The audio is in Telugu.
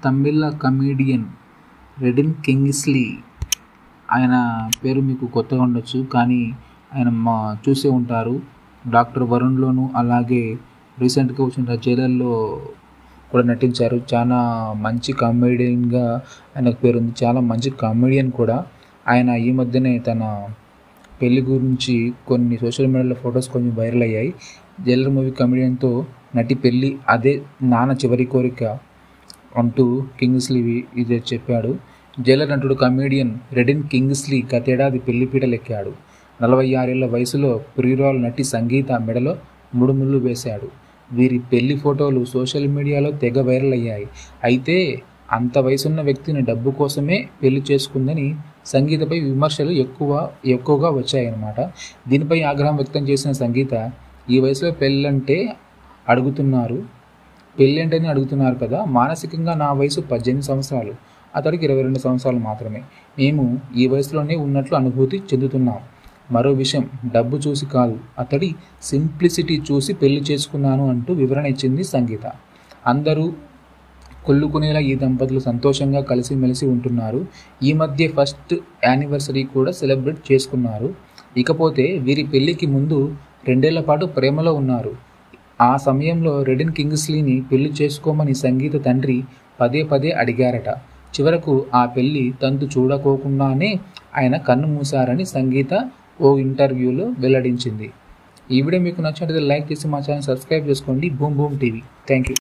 తమిళ కమెడియన్ రెడిన్ కింగ్స్లీ. ఆయన పేరు మీకు కొత్తగా ఉండొచ్చు, కానీ ఆయన చూసే ఉంటారు. డాక్టర్ వరుణ్లోను, అలాగే రీసెంట్గా వచ్చిన జైలర్లో కూడా నటించారు. చాలా మంచి కామెడియన్గా ఆయనకు పేరుంది. చాలా మంచి కామెడియన్ కూడా. ఆయన ఈ మధ్యనే తన పెళ్లి గురించి కొన్ని సోషల్ మీడియాలో ఫొటోస్ కొంచెం వైరల్ అయ్యాయి. జైలర్ మూవీ కామెడియన్తో నటి పెళ్ళి, అదే నాన్న చివరి కోరిక అంటూ కింగ్స్లీ ఇదే చెప్పాడు. జైలర్ నటుడు కమెడియన్ రెడిన్ కింగ్స్లీ గతేడాది పెళ్లిపీటలెక్కాడు. 46 ఏళ్ల వయసులో ప్రియురాలు నటి సంగీత మెడలో 3 ముళ్ళు వేశాడు. వీరి పెళ్లి ఫోటోలు సోషల్ మీడియాలో తెగ వైరల్ అయ్యాయి. అయితే అంత వయసున్న వ్యక్తిని డబ్బు కోసమే పెళ్లి చేసుకుందని సంగీతపై విమర్శలు ఎక్కువగా వచ్చాయన్నమాట. దీనిపై ఆగ్రహం వ్యక్తం చేసిన సంగీత, ఈ వయసులో పెళ్ళంటని అడుగుతున్నారు కదా. మానసికంగా నా వయసు 18 సంవత్సరాలు, అతడికి 22 సంవత్సరాలు మాత్రమే. మేము ఈ వయసులోనే ఉన్నట్లు అనుభూతి చెందుతున్నాం. మరో విషయం, డబ్బు చూసి కాదు, అతడి సింప్లిసిటీ చూసి పెళ్లి చేసుకున్నాను అంటూ వివరణ ఇచ్చింది సంగీత. అందరూ కొల్లుకునేలా ఈ దంపతులు సంతోషంగా కలిసిమెలిసి ఉంటున్నారు. ఈ మధ్య ఫస్ట్ యానివర్సరీ కూడా సెలబ్రేట్ చేసుకున్నారు. ఇకపోతే వీరి పెళ్లికి ముందు 2 ఏళ్ల పాటు ప్రేమలో ఉన్నారు. ఆ సమయంలో రెడిన్ కింగ్స్లీని పెళ్లి చేసుకోమని సంగీత తండ్రి పదే అడిగారట. చివరకు ఆ పెళ్లి తంతు చూడకోకుండానే ఆయన కన్ను మూశారని సంగీత ఓ ఇంటర్వ్యూలో వెల్లడించింది. ఈ వీడియో మీకు నచ్చినట్లయితే లైక్ చేసి మా ఛానల్ సబ్స్క్రైబ్ చేసుకోండి. Boom TV. Thank you.